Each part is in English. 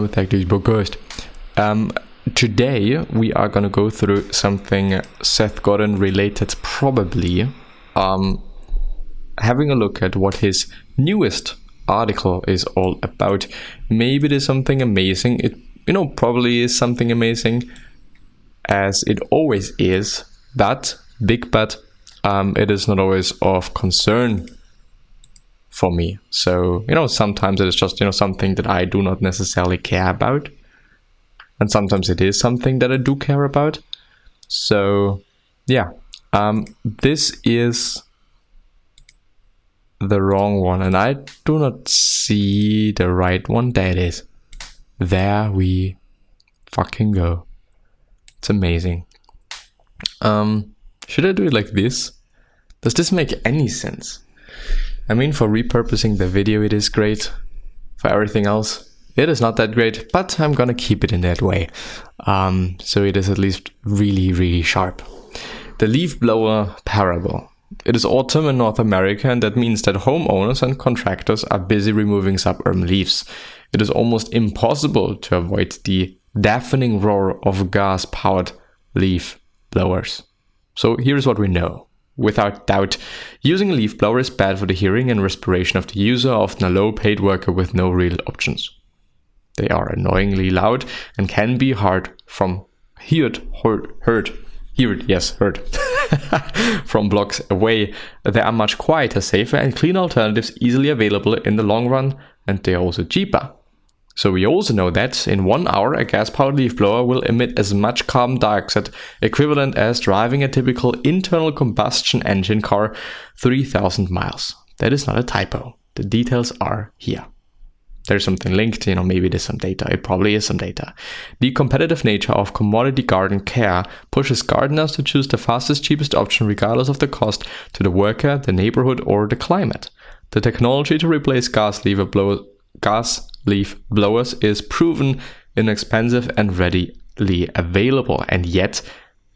tag dich Podcast. Today we are gonna go through something Seth Godin related, probably. Having a look at what his newest article is all about. Maybe it is something amazing. It, probably is something amazing, as it always is. But it is not always of concern for me. So, sometimes it is just, something that I do not necessarily care about. And sometimes it is something that I do care about. So, yeah. This is the wrong one. And I do not see the right one. There it is. There we fucking go. It's amazing. Should I do it like this? Does this make any sense? I mean, for repurposing the video, it is great. For everything else, it is not that great, but I'm gonna keep it in that way. So it is at least really, really sharp. The leaf blower parable. It is autumn in North America, and that means that homeowners and contractors are busy removing suburban leaves. It is almost impossible to avoid the deafening roar of gas-powered leaf blowers. So here's what we know. Without doubt, using a leaf blower is bad for the hearing and respiration of the user, often a low-paid worker with no real options. They are annoyingly loud and can be heard from from blocks away. They are much quieter, safer, and cleaner alternatives easily available in the long run, and they are also cheaper. So we also know that in 1 hour, a gas-powered leaf blower will emit as much carbon dioxide equivalent as driving a typical internal combustion engine car 3,000 miles. That is not a typo. The details are here. There's something linked, maybe there's some data. It probably is some data. The competitive nature of commodity garden care pushes gardeners to choose the fastest, cheapest option regardless of the cost to the worker, the neighborhood, or the climate. The technology to replace gas leaf blowers is proven inexpensive and readily available, and yet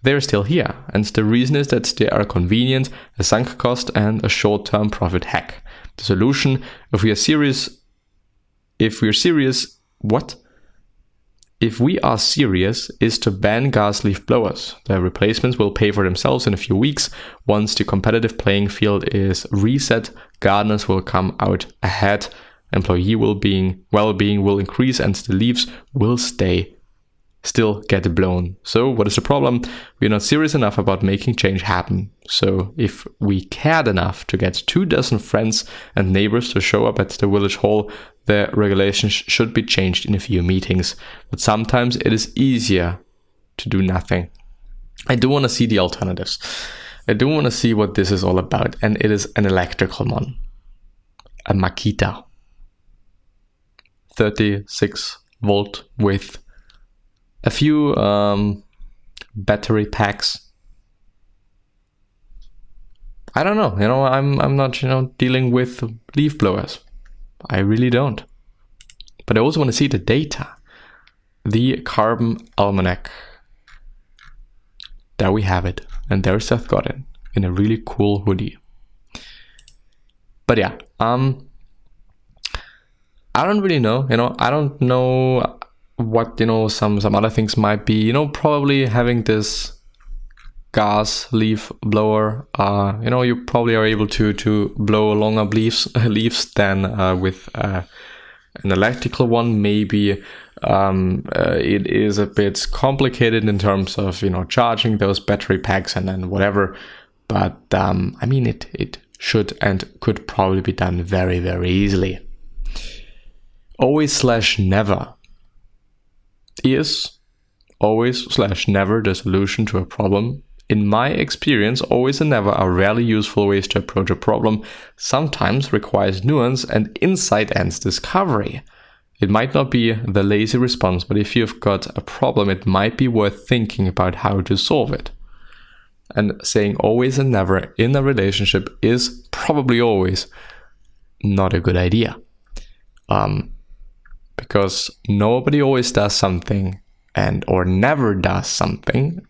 they're still here. And the reason is that they are convenient, a sunk cost, and a short-term profit hack. The solution, if we are serious, is to ban gas leaf blowers. The replacements will pay for themselves in a few weeks. Once the competitive playing field is reset, gardeners will come out ahead. Employee well-being will increase, and the leaves will still get blown. So what is the problem? We're not serious enough about making change happen. So if we cared enough to get 24 friends and neighbors to show up at the village hall, the regulations should be changed in a few meetings. But sometimes it is easier to do nothing. I do want to see the alternatives. I do want to see what this is all about. And it is an electrical one. A Makita. 36 volt with a few battery packs. I don't know. I'm not dealing with leaf blowers. I really don't. But I also want to see the data. The Carbon Almanac. There we have it. And there's Seth Godin in a really cool hoodie. But yeah, I don't really know, I don't know what, some other things might be, probably having this gas leaf blower, you probably are able to blow longer leaves than with an electrical one. Maybe it is a bit complicated in terms of, charging those battery packs and then whatever. But, it should and could probably be done very, very easily. Always/never. Is always/never the solution to a problem? In my experience, always and never are rarely useful ways to approach a problem. Sometimes requires nuance and insight and discovery. It might not be the lazy response, but if you've got a problem, it might be worth thinking about how to solve it. And saying always and never in a relationship is probably always not a good idea. Because nobody always does something or never does something.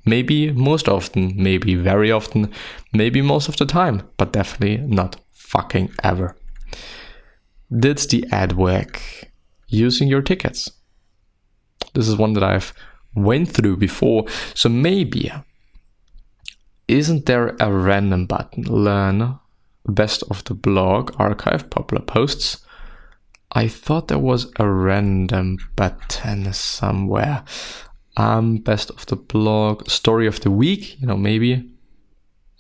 Maybe most often, maybe very often, maybe most of the time, but definitely not fucking ever. Did the ad work? Using your tickets. This is one that I've went through before. So maybe, isn't there a random button? Learn best of the blog, archive, popular posts. I thought there was a random button somewhere. Best of the blog, story of the week, maybe.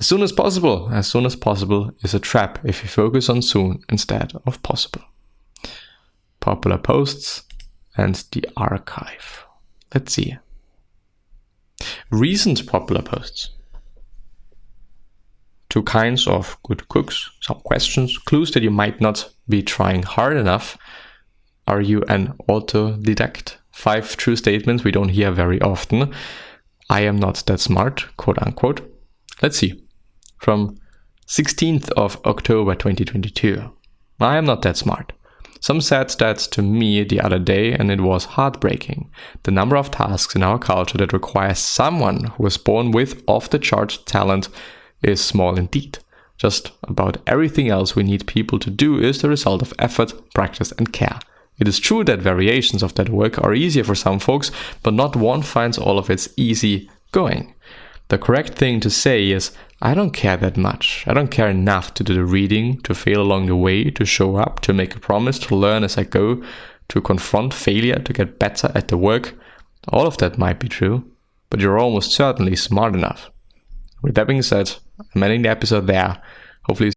As soon as possible is a trap if you focus on soon instead of possible. Popular posts and the archive. Let's see. Recent popular posts. 2 kinds of good cooks, some questions, clues that you might not be trying hard enough. Are you an autodidact? 5 true statements we don't hear very often. I am not that smart, quote unquote. Let's see. From 16th of October 2022. I am not that smart. Some said that to me the other day, and it was heartbreaking. The number of tasks in our culture that require someone who was born with off-the-chart talent is small indeed. Just about everything else we need people to do is the result of effort, practice, and care. It is true that variations of that work are easier for some folks, but not one finds all of its easy going. The correct thing to say is, I don't care that much. I don't care enough to do the reading, to fail along the way, to show up, to make a promise, to learn as I go, to confront failure, to get better at the work. All of that might be true, but you're almost certainly smart enough. With that being said, I'm ending the episode there. Hopefully